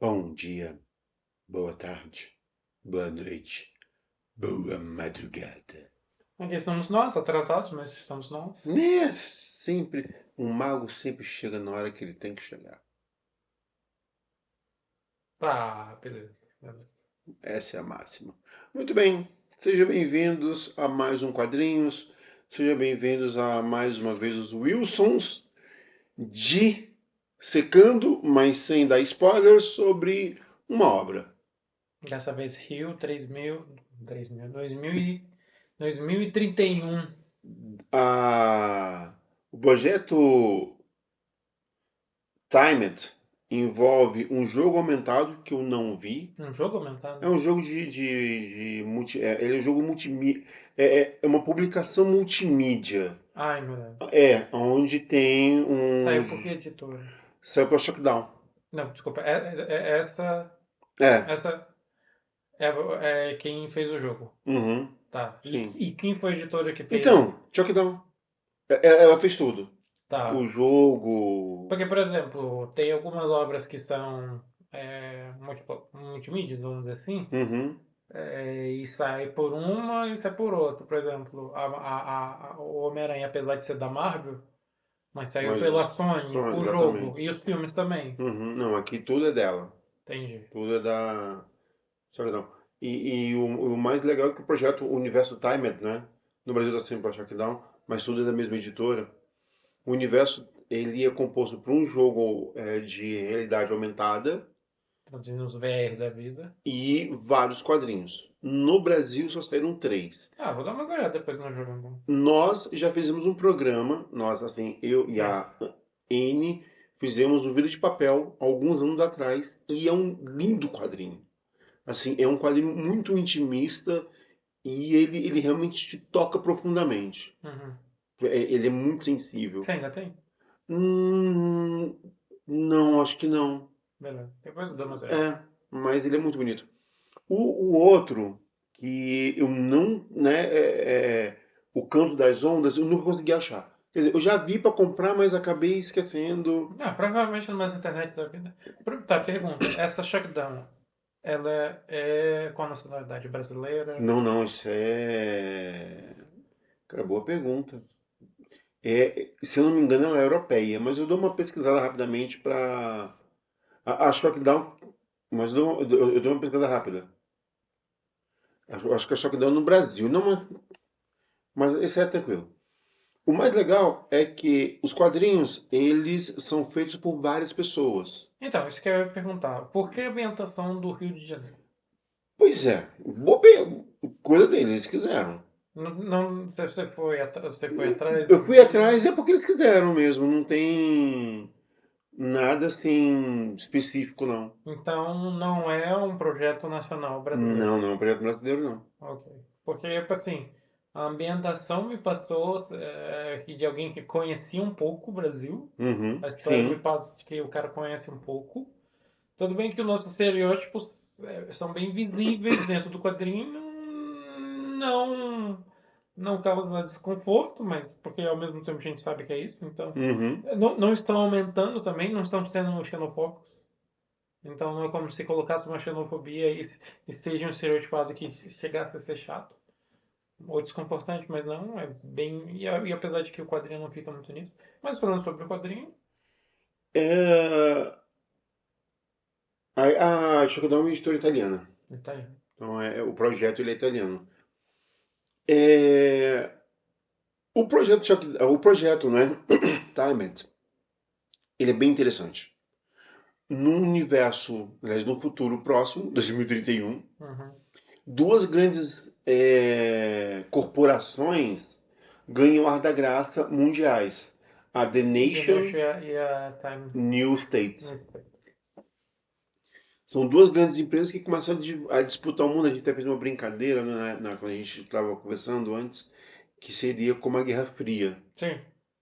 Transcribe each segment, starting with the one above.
Bom dia, boa tarde, boa noite, boa madrugada. Aqui estamos nós, atrasados, mas estamos nós. Né? Sempre, um mago sempre chega na hora que ele tem que chegar. Tá, beleza. Beleza. Essa é a máxima. Muito bem, sejam bem-vindos a mais um Quadrinhos. Sejam bem-vindos a mais uma vez os Wilsons de secando, mas sem dar spoilers sobre uma obra. Dessa vez Rio 2031. O projeto Timed envolve um jogo aumentado que eu não vi. Um jogo É aumentado? um jogo ele é um jogo multimídia. É uma publicação multimídia. Ai, meu Deus. É, onde tem um. Saiu por que editora? Saiu pra Shockdown. Não, desculpa. Essa. É. Essa é quem fez o jogo. Uhum, Tá. sim. E quem foi a editora que fez? Então, Shockdown. Ela fez tudo. O Tá. jogo. Porque, por exemplo, tem algumas obras que são multimídias, vamos dizer assim. Uhum. E sai por uma e sai por outra. Por exemplo, o Homem-Aranha, apesar de ser da Marvel, mas saiu Mas pela Sony, só o jogo exatamente. e os filmes também. Uhum. Não, aqui tudo é dela. Entendi. Tudo é da. Só que não. O mais legal é que o projeto o Universo Timed, né? No Brasil está sempre para Shackdown, mas tudo é da mesma editora. O universo ele é composto por um jogo de realidade aumentada Traduzindo os VR da vida. e vários quadrinhos. No Brasil só saíram três. Ah, vou dar uma olhada depois no jogo, então. Nós já fizemos um programa, nós assim, eu e Sim. a N fizemos o Vida de Papel alguns anos atrás e é um lindo quadrinho. Assim, é um quadrinho muito intimista e ele realmente te toca profundamente. Uhum. Ele é muito sensível. Você ainda tem? Hum, não, acho que não. Beleza. Depois eu dou uma olhada. É, mas ele é muito bonito. O outro, que eu não, né, o Canto das Ondas, eu nunca consegui achar. Quer dizer, eu já vi para comprar, mas acabei esquecendo. Ah, provavelmente numa internet da vida. Tá, pergunta. Essa Shutdown, ela é com a nacionalidade brasileira? Não, não, isso é. Cara, boa pergunta. Se eu não me engano, ela é europeia, mas eu dou uma pesquisada rapidamente para. Acho que Shockdown, mas eu dou uma pesquisada rápida. Acho que a Shockdown no Brasil, não, mas esse é tranquilo. O mais legal é que os quadrinhos, eles são feitos por várias pessoas. Então, isso que eu ia perguntar. Por que a ambientação do Rio de Janeiro? Pois é, coisa deles, eles quiseram. Não, não, você foi atrás Eu do fui motivo? atrás, é porque eles quiseram mesmo, não tem nada assim específico, não. Então, não é um projeto nacional brasileiro. Não, não, projeto brasileiro não. Ok. Porque, tipo assim, a ambientação me passou de alguém que conhecia um pouco o Brasil. Uhum, A história me sim. passa de que o cara conhece um pouco. Tudo bem que os nossos estereótipos são bem visíveis dentro do quadrinho, não não causa desconforto, mas porque ao mesmo tempo a gente sabe que é isso, então Uhum. não estão aumentando também, não estão sendo xenofóbicos. Então não é como se colocasse uma xenofobia e seja um estereotipado que chegasse a ser chato ou desconfortante, mas não, é bem. E apesar de que o quadrinho não fica muito nisso. Mas falando sobre o quadrinho, É, a Shockdown é uma editora italiana. tá aí. Então o projeto ele é italiano. É, o projeto, né? Timed, ele é bem interessante. Num universo, aliás, no futuro próximo, 2031, Uhum. duas grandes corporações ganham ar da graça mundiais. A The The Nation Notion e a Time. New States. São duas grandes empresas que começaram a disputar o mundo. A gente até fez uma brincadeira quando a gente estava conversando antes, que seria como a Guerra Fria. Sim,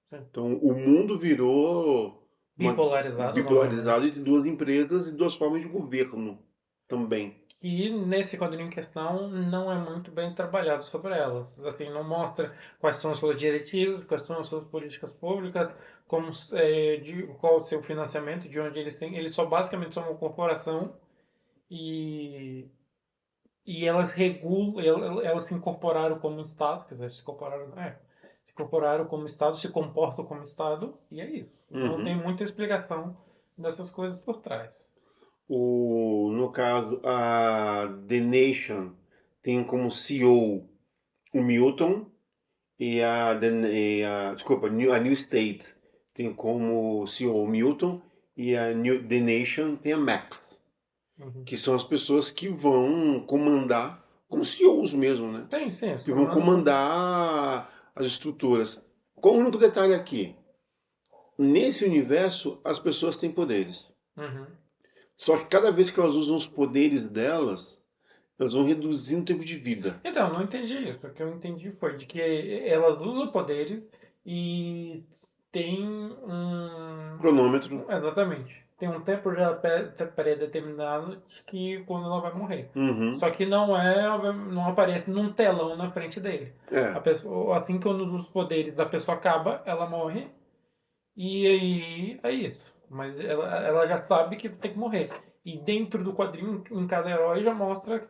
sim. Então, o mundo virou Bipolarizado novamente. bipolarizado entre duas empresas e duas formas de governo também. que nesse quadrinho em questão não é muito bem trabalhado sobre elas. Assim, não mostra quais são as suas diretrizes, quais são as suas políticas públicas, qual o seu financiamento, de onde eles têm. Eles só basicamente são uma corporação e, e elas regulam, elas se incorporaram como Estado, quer dizer, se incorporaram como Estado, se comportam como Estado, e é isso. Não tem Uhum. muita explicação dessas coisas por trás. No caso, a The Nation tem como CEO o Milton desculpa, a New State tem como CEO o Milton e The Nation tem a Max, Uhum. que são as pessoas que vão comandar, como CEOs mesmo, né? Tem, sim, Que vão comandar as estruturas. Qual o único detalhe aqui? Nesse universo, as pessoas têm poderes. Uhum. Só que cada vez que elas usam os poderes delas, elas vão reduzindo o tempo de vida. Então, não entendi isso. O que eu entendi foi de que elas usam poderes e tem Cronômetro. exatamente. Tem um tempo já pré-determinado de que quando ela vai morrer. Uhum. Só que não aparece num telão na frente dele. A É. pessoa, assim que os poderes da pessoa acaba, ela morre e aí é isso. Mas ela já sabe que tem que morrer. E dentro do quadrinho, em cada herói já mostra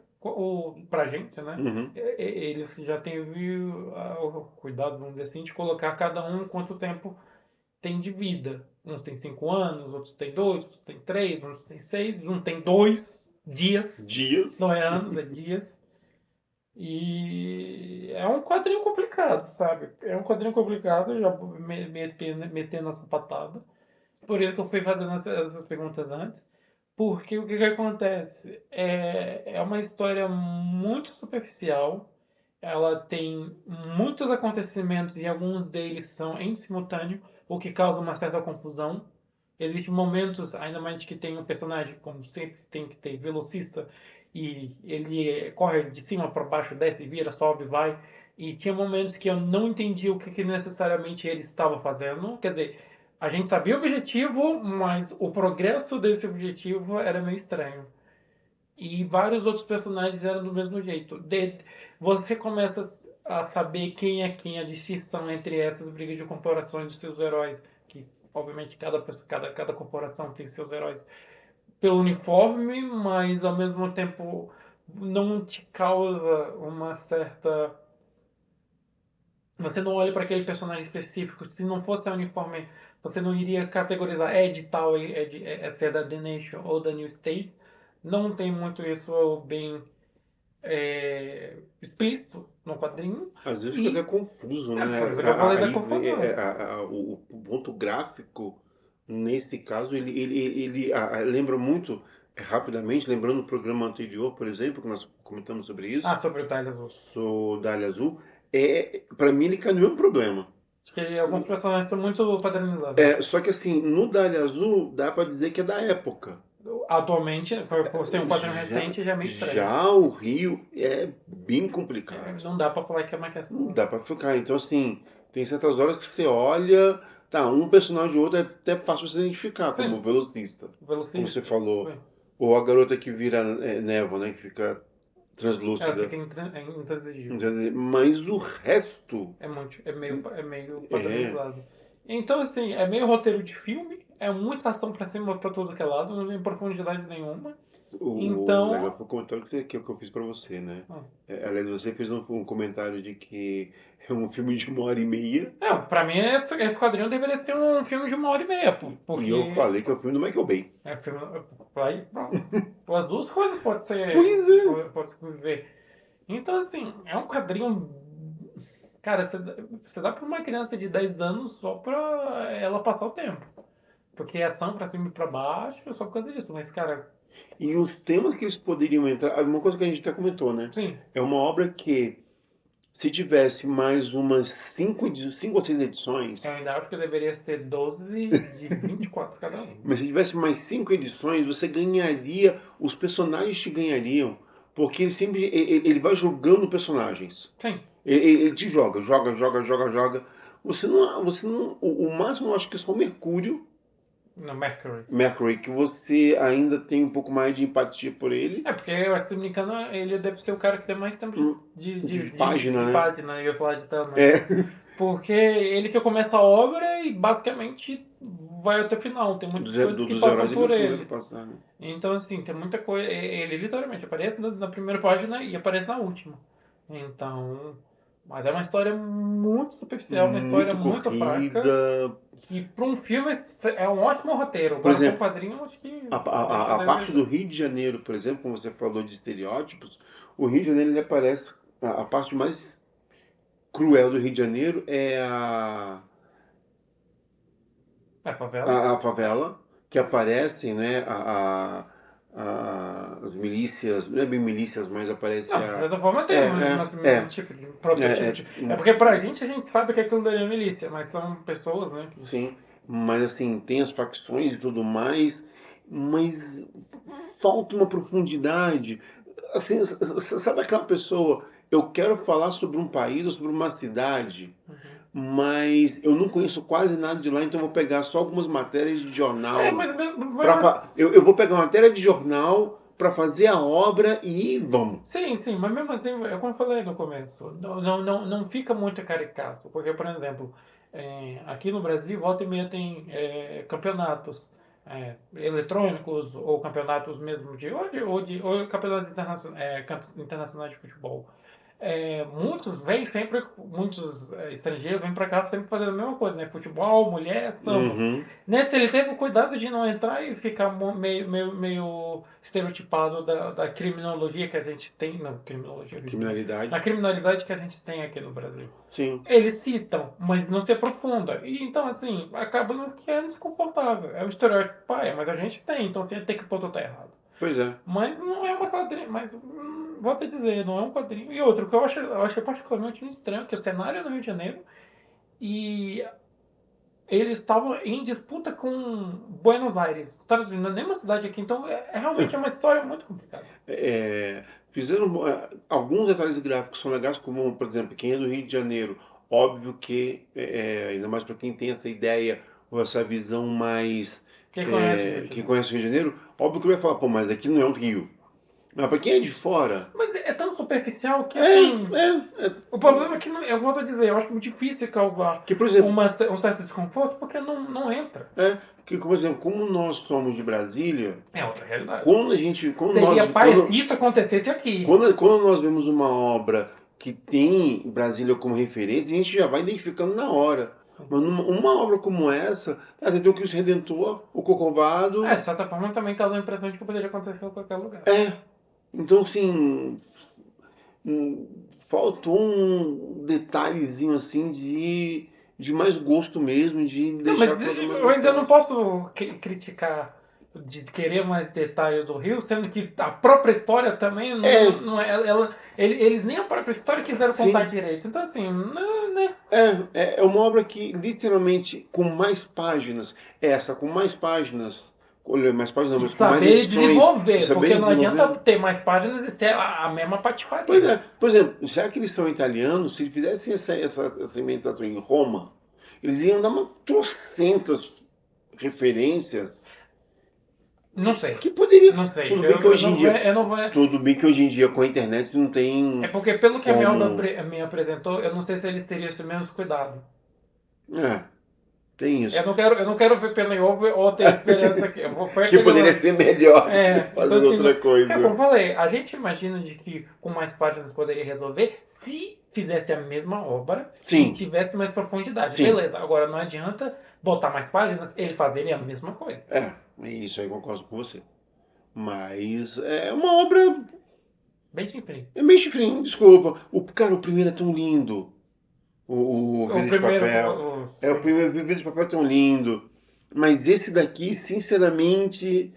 pra gente, né? Uhum. Eles já teve o cuidado, vamos dizer assim, de colocar cada um quanto tempo tem de vida. Uns tem 5 anos, outros tem 2, outros tem 3, uns tem 6, um tem 2 dias. Dias. Não é anos, é dias. E é um quadrinho complicado, sabe? É um quadrinho complicado, já metendo essa patada. Por isso que eu fui fazendo essas perguntas antes. Porque o que, que acontece? É uma história muito superficial. Ela tem muitos acontecimentos e alguns deles são em simultâneo, o que causa uma certa confusão. Existem momentos, ainda mais que tem um personagem, como sempre tem que ter, velocista, e ele corre de cima para baixo, desce, vira, sobe, vai. E tinha momentos que eu não entendia o que, que necessariamente ele estava fazendo. Quer dizer, a gente sabia o objetivo, mas o progresso desse objetivo era meio estranho. E vários outros personagens eram do mesmo jeito. Você começa a saber quem é quem, a distinção entre essas brigas de corporações dos seus heróis, que obviamente cada corporação tem seus heróis, pelo uniforme, mas ao mesmo tempo não te causa uma certa. Você não olha para aquele personagem específico. Se não fosse a uniforme, você não iria categorizar é de tal, se é da The Nation ou da New State. Não tem muito isso bem explícito no quadrinho. Às vezes fica até E confuso, é por né? isso que eu falei da Aí confusão. o ponto gráfico, nesse caso, ele lembra muito, rapidamente, lembrando o programa anterior, por exemplo, que nós comentamos sobre Ah, isso, sobre o Tyler Azul. sou Dália Azul, para mim ele cai no mesmo problema. Acho que alguns personagens são muito padronizados. Só que assim, no Dália Azul dá para dizer que é da época. Atualmente, por ser um quadrinho Já, recente, já é meio estranho. já o Rio é bem complicado. Não dá pra falar que é uma Não questão. dá pra ficar. Então, assim, tem certas horas que você olha, tá, um personagem ou outro é até fácil você identificar, como o Sim, velocista, como você velocista. falou. Sim. Ou a garota que vira névoa, né, que fica Ela translúcida. fica intransigível. Mas o resto É meio é. padronizado. Então, assim, é meio roteiro de filme, é muita ação pra cima pra todo que é lado, não tem profundidade nenhuma. O legal Então, foi o comentário que eu fiz pra você, né? ah, Aliás, você fez um comentário de que é um filme de 1 hora e meia. pra mim esse quadrinho deveria ser um filme de 1 hora e meia, pô, E eu porque falei que é o filme do Michael Bay. é filme, aí pronto. As duas coisas pode ser, Pois é. pode viver. Então, assim, é um quadrinho. Cara, você dá pra uma criança de 10 anos só pra ela passar o tempo. Porque é ação pra cima e pra baixo é só por causa disso. Mas, cara, E os temas que eles poderiam entrar, uma coisa que a gente até comentou, né? sim, É uma obra que, se tivesse mais umas 5 ou 6 edições, eu ainda acho que deveria ser 12 de 24 cada um. mas se tivesse mais 5 edições, você ganharia, os personagens te ganhariam, porque ele sempre ele vai jogando personagens. Sim, Ele te joga, joga, joga, joga, joga. Você não, o máximo eu acho que é só o Mercúrio No Mercury. Mercury, que você ainda tem um pouco mais de empatia por ele. É, porque eu acho que, se não me engano, ele deve ser o cara que tem mais tempo De página, de né? página, eu ia falar de tamanho. É. Porque ele que começa a obra e basicamente vai até o final. Tem muitas coisas que Dos passam heróis ele por não vai ele. passar, né? Então, assim, tem muita coisa. Ele literalmente aparece na primeira página e aparece na última. Então. Mas é uma história muito superficial, uma história Muito muito fraca. corrida. Que para um filme é um ótimo roteiro. Por Agora, para um exemplo, quadrinho, acho que deixa a a parte do desejar. Rio de Janeiro, por exemplo, como você falou de estereótipos, o Rio de Janeiro ele aparece. A parte mais cruel do Rio de Janeiro é É favela? a favela, que aparecem, né? As milícias, não é bem milícias, mas aparece Não, de a. certa forma tem É, um tipo de prototipo é, de. É porque pra gente a gente sabe que aquilo dali é milícia, mas são pessoas, né? sim, mas assim, tem as facções e tudo mais, mas falta uma profundidade. Assim, sabe aquela pessoa, eu quero falar sobre um país ou sobre uma cidade, Uhum. mas eu não conheço quase nada de lá, então eu vou pegar só algumas matérias de É, jornal. mas Eu vou pegar uma matéria de jornal para fazer a obra e vamos. sim, mas mesmo assim, é como eu falei no começo, não fica muito caricato, porque, por exemplo, aqui no Brasil, volta e meia tem campeonatos eletrônicos, ou campeonatos mesmo ou campeonatos internacionais de futebol. Muitos estrangeiros vêm para cá sempre fazendo a mesma coisa, né? Futebol, mulher, samba. Uhum. Nesse ele teve o cuidado de não entrar e ficar meio estereotipado da criminologia que a gente tem. Não, criminologia é horrível, né? Da Criminalidade. criminalidade que a gente tem aqui no Brasil. Sim, Eles citam, mas não se aprofunda. E então, assim, acaba não ficando desconfortável. É o estereótipo, pai, mas a gente tem, então você tem que pôr tá errado. pois é. Mas não é uma quadrinho, mas volto a dizer, não é um quadrinho. E outro, que eu achei particularmente estranho, que o cenário é no Rio de Janeiro e eles estavam em disputa com Buenos Aires. Traduzindo, não é nem uma cidade aqui, então realmente é uma história muito complicada. É, fizeram alguns detalhes gráficos são legais, como, por exemplo, quem é do Rio de Janeiro, óbvio que, ainda mais para quem tem essa ideia ou essa visão mais Quem conhece o Rio de que Janeiro? conhece o Rio de Janeiro, óbvio que vai falar, pô, mas aqui não é um rio. Mas para quem é de fora, Mas é tão superficial que, é, assim, é, o problema é que, eu volto a dizer, eu acho muito difícil causar que, por exemplo, um certo desconforto porque não entra. que, por exemplo, como nós somos de Brasília, É outra realidade. quando a gente, Seria pai se isso acontecesse aqui. quando nós vemos uma obra que tem Brasília como referência, a gente já vai identificando na hora. Mas uma obra como essa, você tem o Cristo Redentor, o Corcovado. De certa forma também causou a impressão de que poderia acontecer em qualquer lugar. É. Então, assim, faltou um detalhezinho assim de mais gosto mesmo, de Não, deixar a mas coisa mais eu ainda não gostosa. posso criticar de querer mais detalhes do Rio, sendo que a própria história também É, não é. Eles nem a própria história quiseram contar sim. direito. Então, assim, não, né? É uma obra que literalmente com mais páginas, essa com mais páginas, olha, mais páginas não, E mas com mais saber edições e desenvolver, saber porque não adianta desenvolver. ter mais páginas e ser a mesma Pois patifaria. é, por exemplo, já que eles são italianos, se eles fizessem essa imitação em Roma, eles iam dar uma trocentas referências Não sei. que poderia. Não sei. Tudo bem que hoje em Não vou. dia, Eu não vou. tudo bem que hoje em dia com a internet não É tem porque, pelo que a minha obra como. me apresentou, eu não sei se eles teriam esse mesmo cuidado. É, tem isso. Eu não quero ver pela em ovo ou ter esperança que. Foi Que aquele poderia lance. ser melhor Então fazendo assim, outra como eu coisa. falei, a gente imagina de que com mais páginas poderia resolver se fizesse a mesma obra e Sim, tivesse mais profundidade. sim. Beleza, agora não adianta botar mais páginas, eles fazerem a mesma coisa. Isso aí eu concordo com você. Mas é uma obra. Bem chifrinho. É meio chifrinho, desculpa. Cara, o primeiro é tão lindo. O O Vida de primeiro. Papel. O Sim. primeiro Vida de Papel é tão lindo. Mas esse daqui, sinceramente.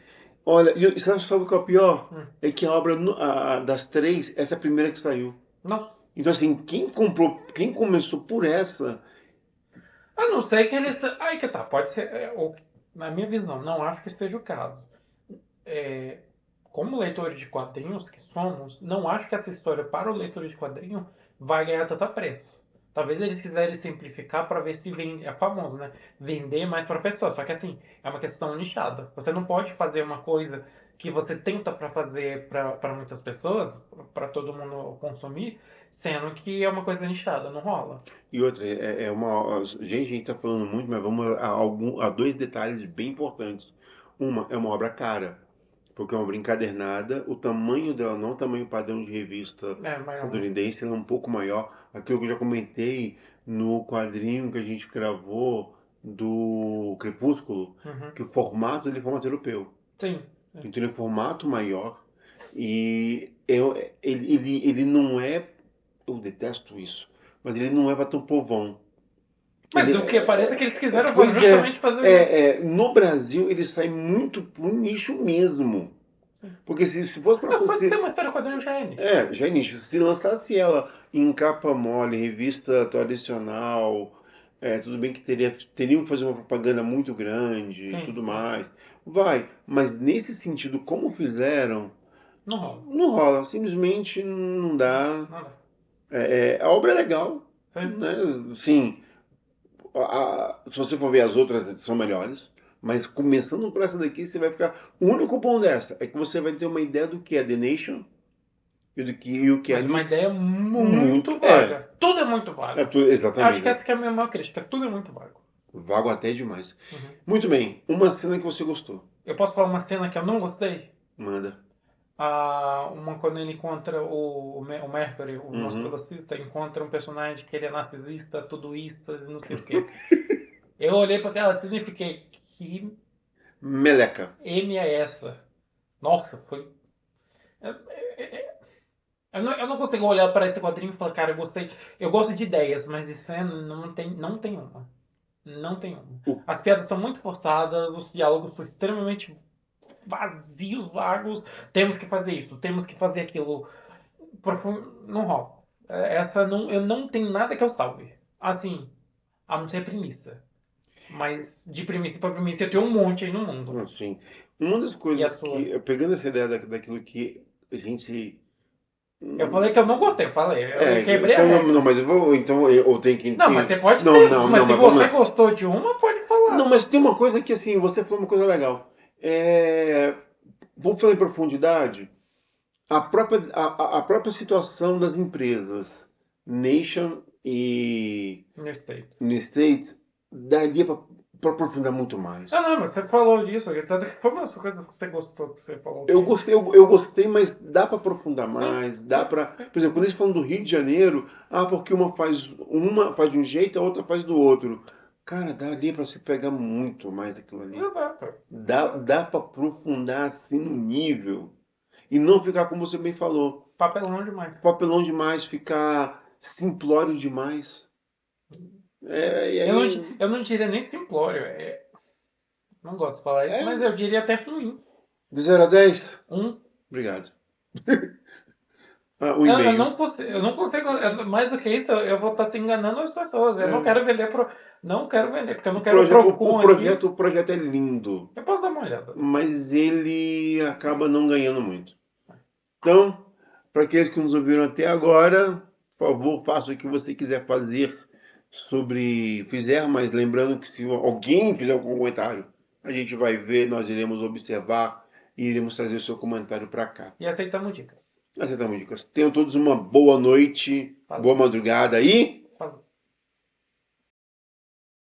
Olha, e sabe o que é o pior? Hum. É que a obra das três, essa é a primeira que saiu. Não. Então, assim, quem começou por essa. A não ser que eles. Aí que tá, pode ser. Na minha visão, não acho que seja o caso. É, como leitores de quadrinhos que somos, não acho que essa história para o leitor de quadrinho vai ganhar tanto apreço. Talvez eles quiserem simplificar para ver se vende, é famoso, né? Vender mais para pessoa. Só que assim, é uma questão nichada. Você não pode fazer uma coisa que você tenta para fazer para muitas pessoas, para todo mundo consumir, sendo que é uma coisa nichada, não rola. E outra, Gente, a gente tá falando muito, mas vamos a dois detalhes bem importantes. Uma, é uma obra cara, porque é uma obra encadernada, o tamanho dela não é o tamanho padrão de revista É, maior. estadunidense, ela é um pouco maior. Aquilo que eu já comentei no quadrinho que a gente gravou do Crepúsculo, Uhum. que o formato dele é formato europeu. Sim, sim. Então ele é um formato maior e ele não é, eu detesto isso, mas ele não é para tão povão. Mas Ele, o que aparenta é que eles quiseram pois justamente fazer isso. no Brasil ele sai muito pro nicho mesmo. Sim. Porque se fosse para Não, só de ser você. uma história quadrinho já é nicho. Já é nicho. Se lançasse ela em capa mole, revista tradicional, tudo bem que teriam que fazer uma propaganda muito grande e Sim, tudo sim. mais. Vai. Mas nesse sentido, como fizeram, Não rola. não rola. Simplesmente não Não, dá. não dá. A obra é legal, Sim. né? Sim, se você for ver as outras são melhores, mas começando por essa daqui, você vai ficar. O único bom dessa é que você vai ter uma ideia do que é The Nation e o que é Mas uma Miss. ideia Muito. muito vaga. Tudo é muito vago. Eu acho que Exatamente. essa que é a minha maior crítica. Tudo é muito vago. Vago até demais. Uhum. Muito bem. Uma cena que você gostou. Eu posso falar uma cena que eu não gostei? Manda. Uma quando ele encontra o Mercury, o nosso Uhum. velocista, encontra um personagem que ele é narcisista, tudoísta e não sei o quê. Eu olhei para aquela cena e fiquei, que Meleca. M é essa? Nossa, foi. Eu não consigo olhar para esse quadrinho e falar, cara, eu gostei. Eu gosto de ideias, mas de cena não tem uma. Não tem uma. O- As piadas são muito forçadas, os diálogos são extremamente vazios, vagos. Temos que fazer isso, temos que fazer aquilo. Não rola. Essa não, eu não tenho nada que eu salve. Assim, a não ser premissa. Mas de premissa para premissa eu tenho um monte aí no mundo. Assim, uma das E a coisas sua? que, pegando essa ideia daquilo que a gente. Eu falei que eu não gostei, eu falei. Eu quebrei a Então, não, regra. mas eu vou. Então eu tenho que. Não, mas você pode Não, ter. não, Mas não, se mas vamos você lá. gostou de uma, pode Não, falar. mas tem uma coisa que assim, você falou uma coisa legal. Vou falar em profundidade. A própria situação das empresas, Nation e No State. no States, daria para aprofundar muito mais. Ah, não, mas você falou disso. Tanto que foi uma das coisas que você gostou, que você falou Eu que. gostei, eu gostei, mas dá para aprofundar Sim, mais, dá sim, para, sim. por exemplo, quando eles falam do Rio de Janeiro, porque uma faz de um jeito, a outra faz do outro. Cara, daria para se pegar muito mais aquilo ali. Exato. Dá para aprofundar assim no nível e não ficar como você bem falou, Papelão demais. papelão demais, ficar simplório demais. E Eu não, aí eu não diria nem simplório. Não gosto de falar isso, é mas eu diria até ruim. de 0 a 10. Um. Obrigado. Um Eu e-mail. não consigo, mais do que isso, eu vou estar se enganando as pessoas. Eu não É. quero vender não quero vender, porque eu O, não quero o proje o, o Procon aqui. projeto, o projeto é lindo, Eu posso dar uma olhada. mas ele acaba não ganhando muito. Então, para aqueles que nos ouviram até agora, por favor, faça o que você quiser fazer fizer, mas lembrando que se alguém fizer algum comentário, a gente vai ver, nós iremos observar e iremos trazer o seu comentário para cá. E aceitamos dicas. Aceitamos dicas. Tenham todos uma boa noite, boa Falou. madrugada e